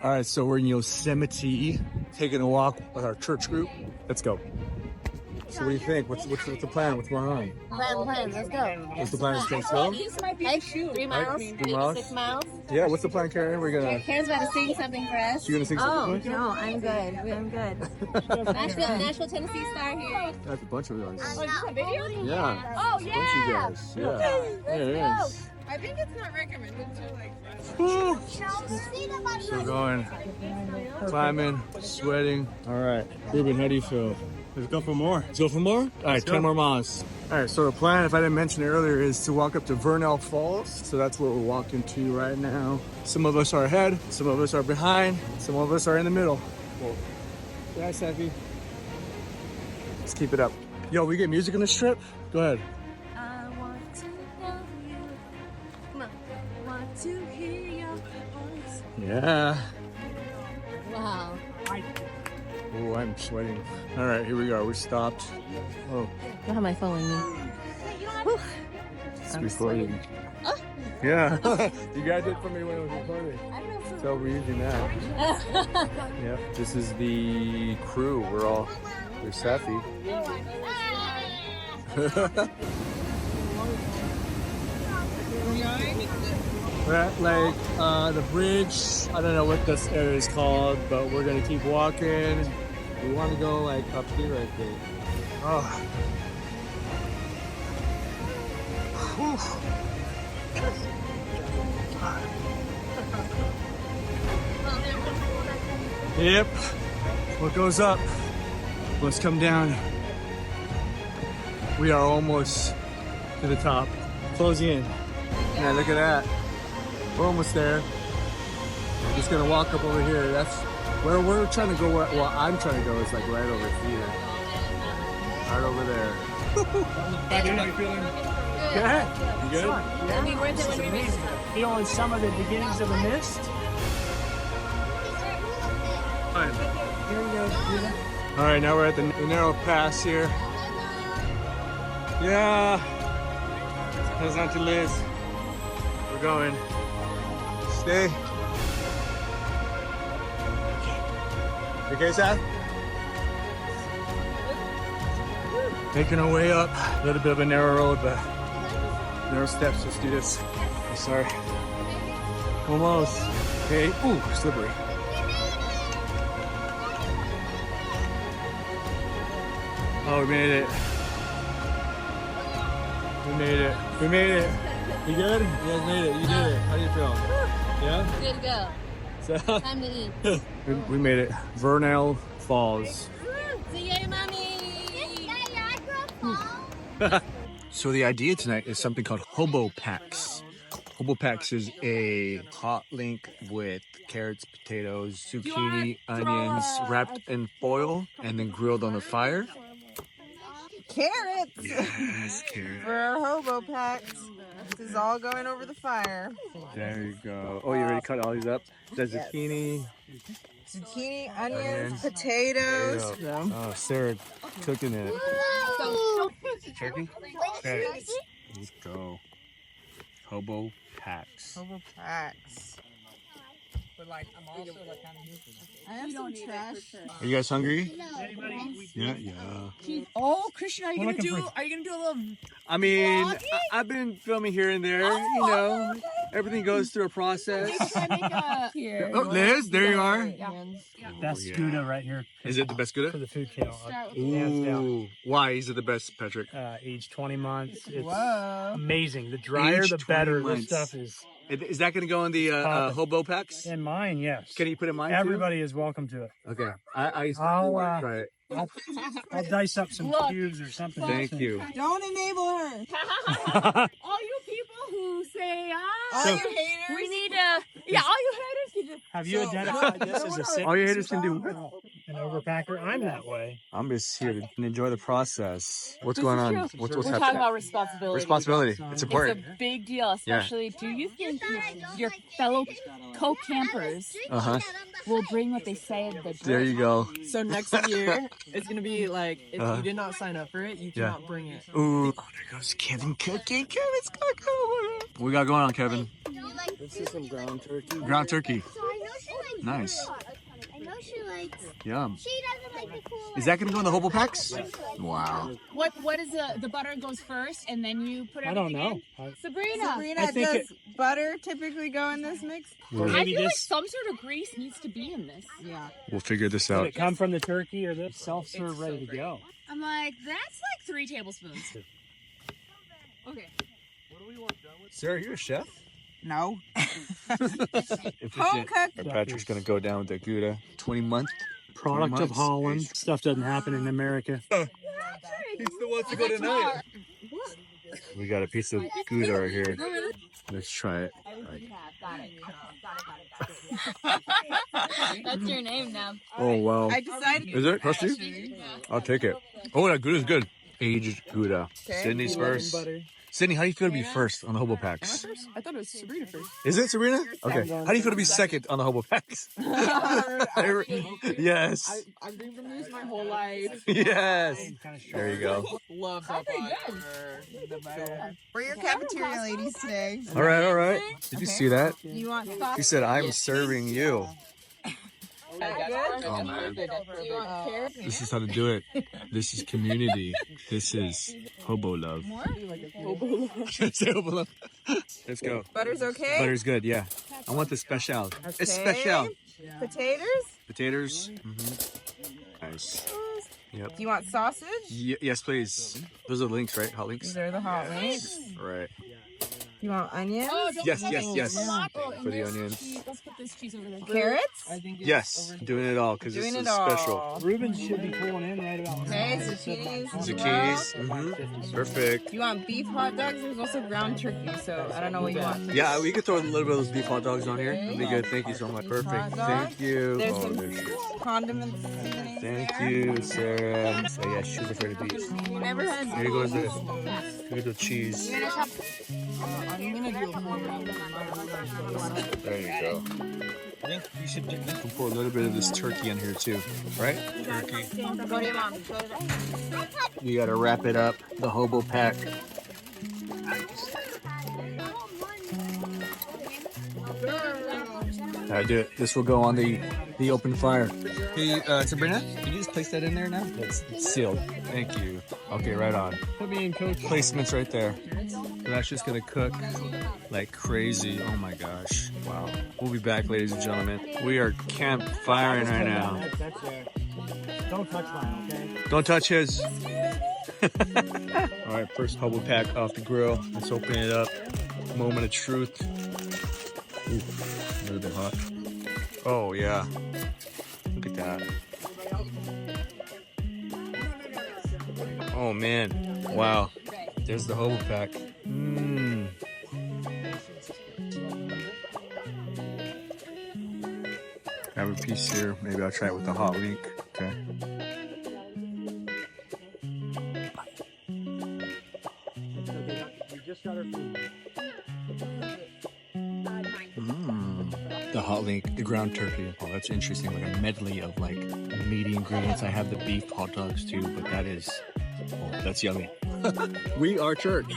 All right, so we're in Yosemite, taking a walk with our church group. Let's go. So what do you think? What's the plan? What's going on? Plan. Let's go. What's the plan? Let's go. Hike 3 miles, 3 to 6 miles. Yeah. What's the plan, Karen? We're gonna. Karen's about to sing something for us. You gonna sing something? Oh no, I'm good. I'm good. Nashville, Tennessee star here. That's a bunch of us. Oh, is this a video? Yeah. Oh A bunch of yeah. you guys. Yeah. There it is. I think it's not recommended to like. Woo. Still going, climbing, sweating. All right, Ruben, how do you feel? Let's go for more. Let's go for more? All right, 10 more miles. All right, so the plan, if I didn't mention it earlier, is to walk up to Vernell Falls. So that's what we're walking to right now. Some of us are ahead, some of us are behind, some of us are in the middle. Whoa. Yeah, Sappy. Let's keep it up. Yo, we get music on this trip? Go ahead. I want to know you. Come on. Want to hear your voice. Yeah. Wow. Oh, I'm sweating. All right, here we go. We stopped. Oh, I don't have my phone with me. it's recording. Oh. Yeah, you guys did for me when it was recording. So we're using that. Yep, this is the crew. We're Safi. We're at like the bridge. I don't know what this area is called, but we're gonna keep walking. We want to go like up here, I think. Oh. Whew. Yep. What goes up must come down. We are almost to the top. Closing in. Yeah, look at that. We're almost there. We're just gonna walk up over here. That's where we're trying to go. Well, I'm trying to go is like right over here. Right over there. How you feeling? Good. You good? It'll be worth it when we reach it. Feeling some of the beginnings of the mist. Fine. All right, now we're at the narrow pass here. Yeah. Los Angeles. We're going. Stay. You okay, Sad? Making our way up. A little bit of a narrow road, but narrow steps. Let's do this. I'm sorry. Almost. Okay. Ooh, slippery. Oh, we made it. We made it. We made it. You good? You guys made it. You did it. How do you feel? Yeah? Good to go. So, Time to eat. we made it. Vernell Falls. See ya, mommy. So the idea tonight is something called Hobo packs. Hobo packs is a hot link with carrots, potatoes, zucchini, onions, wrapped in foil and then grilled on the fire. Carrots! Yes, carrots. For our hobo packs. This is all going over the fire. There you go. Oh, you already cut all these up? The zucchini. Zucchini, onions, potatoes. Oh, Sarah cooking it. Turkey? Okay. Let's go. Hobo packs. Hobo packs. But like, I'm also like kind of I have some trash. Are you guys hungry? Yeah. Oh, Christian, are you gonna do a little? I mean, I've been filming here and there. You know, everything goes through a process. Here. Oh, Liz, there you are. Best Gouda right here. Is it the best For Gouda? the food channel. Hands down. Ooh, why is it the best, Patrick? Aged 20 months. It's Whoa. amazing. The drier, Aged the 20 better. months. This stuff is. Is that going to go in the Hobo packs? In mine, yes. Can you put it in mine Everybody is welcome to it. too? Okay. I I'll, try it. I'll dice up some cubes or something. Thank you. Don't enable her. All you people who say, All you haters. we need to, all you haters can just. Have you identified this as a sickness? All your haters can do what? An overpacker. I'm that way. I'm just here to enjoy the process. What's going on? What's We're talking happening? about responsibility. Responsibility. It's It's important. a big deal, especially. Do you think your fellow co-campers Uh-huh. will bring what they say in the There you go. So next year, it's gonna be like, if you did not sign up for it, you cannot bring it. Ooh. Oh, there goes Kevin cooking. Kevin's cooking. What we got going on, Kevin? This is some ground turkey. Ground turkey. So I know she Nice. I know she likes. Yum. She doesn't like the cool. Is that gonna go in the Hobo packs? Wow. What is the butter goes first and then you put I don't everything know. in? Sabrina. I think does butter typically go in this mix? Or I maybe feel like this. some sort of grease needs to be in this. Yeah. We'll figure this Did out. it come from the turkey or the self-serve ready to go? I'm like, that's like 3 tablespoons. Okay. Sarah, you're a chef? No. Efficient. Home cooked. Patrick's gonna go down with the Gouda. 20-month. Product of Holland. Stuff doesn't happen in America. He still wants to go tonight. We got a piece of Gouda right here. Let's try it. That's your name now. Oh, wow. I decided. Is it crusty? I'll take it. Oh, that Gouda's good. Aged Gouda. Sydney's first. Sydney, how do you feel to be first on the Hobo packs? I thought it was Sabrina first. Is it Sabrina? Okay. How do you feel to be second on the Hobo packs? Yes. I've been from this my whole life. Yes. There you go. Love that butter. We're your cafeteria ladies today. All right, all right. Did you see that? You want sauce? She said, I'm serving you. Good? Oh, man. Do you want carrots? This is how to do it. This is community. This is Hobo love. Say Hobo love. Let's go. Butter's okay? Butter's good, yeah. I want the special. It's Okay. special. Potatoes? Potatoes. Mm-hmm. Nice. Yep. Do you want sausage? Yes, please. Those are the links, right? Hot links? These are the hot links. Right. You want onions? Yes. For the onions. Let's put this cheese over there. Carrots? Yes. Doing it all because this Doing is it all. special. Reuben should be pulling in right about now. Okay, zucchinis. Zucchinis. Mm-hmm. Perfect. You want beef hot dogs? There's also ground turkey, so I don't know what you want. Yeah, we could throw a little bit of those beef hot dogs on here. That'd be good. Thank you so much. Perfect. Hot dog. Thank you. There's Oh, some there she is. condiments. seasonings Thank there. you, Sarah. So yeah, she's afraid of beef. You never had Here goes the good cheese. I'm gonna do a 4 round. There you go. I think you should pour a little bit of this turkey in here too, right? Turkey. Go to your mom. You gotta wrap it up. The Hobo pack. I do it. This will go on the open fire. Hey, Sabrina, can you just place that in there now? It's sealed. Thank you. Okay, right on. Put me in, coach. Placement's right there. So that's just gonna cook like crazy. Oh my gosh. Wow. We'll be back, ladies and gentlemen. We are campfiring right now. That's there. Don't touch mine, okay? Don't touch his. All right, first Hobo pack off the grill. Let's open it up. Moment of truth. Ooh, a little bit hot. Oh yeah. Look at that. Oh man. Wow. There's the Hobo pack. Mmm. Have a piece here. Maybe I'll try it with the hot link. Okay. We just got our food. The hot link, the ground turkey. Oh, that's interesting. Like a medley of like meaty ingredients. I have the beef hot dogs too, but that is, oh, that's yummy. We are church.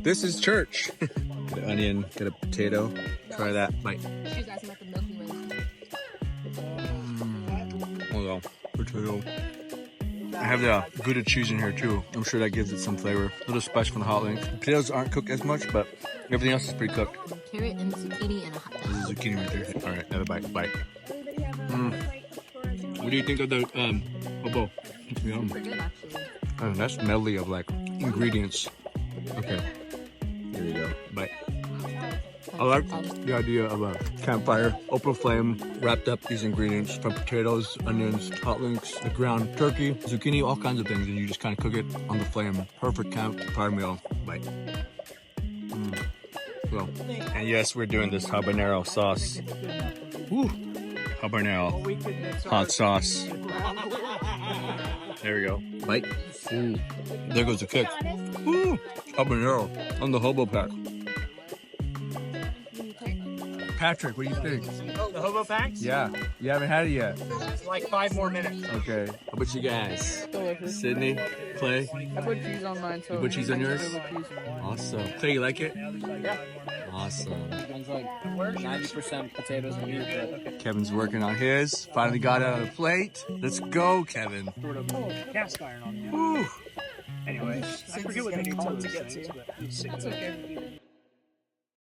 This is church. Get an onion, get a potato. Try that. Bite. She was asking about the Milky Way. Hold on. Potato. I have the Gouda cheese in here too. I'm sure that gives it some flavor. A little spice from the hot link. The potatoes aren't cooked as much, but everything else is pretty cooked. Carrot and zucchini and a hot dog. There's a zucchini right there. All right, another bite. Bite. What do you think of the Hobo? Yum. Pretty good, actually. Oh, that's medley of like ingredients. Okay, here we go. Bite. I like the idea of a campfire, open flame, wrapped up these ingredients from potatoes, onions, hot links, the ground turkey, zucchini, all kinds of things, and you just kind of cook it on the flame. Perfect campfire meal. Bite. Well, and yes, we're doing this habanero sauce. Woo! Habanero hot sauce. There we go. Bite. Ooh. There goes the kick. Woo! Habanero on the Hobo pack. Patrick, what do you think? The Hobo packs? Yeah, you haven't had it yet. Like 5 more minutes. Okay. How about you guys? Delicious. Sydney, Clay, I put cheese on mine, so you put cheese on yours? I put cheese. Awesome. Clay, you like it? Awesome. Mine's like 90% potatoes and meat, but Kevin's working on his. Finally got it on the plate. Let's go, Kevin. Cast iron on you. Woo. Anyway, I forget what they call those things, but That's okay.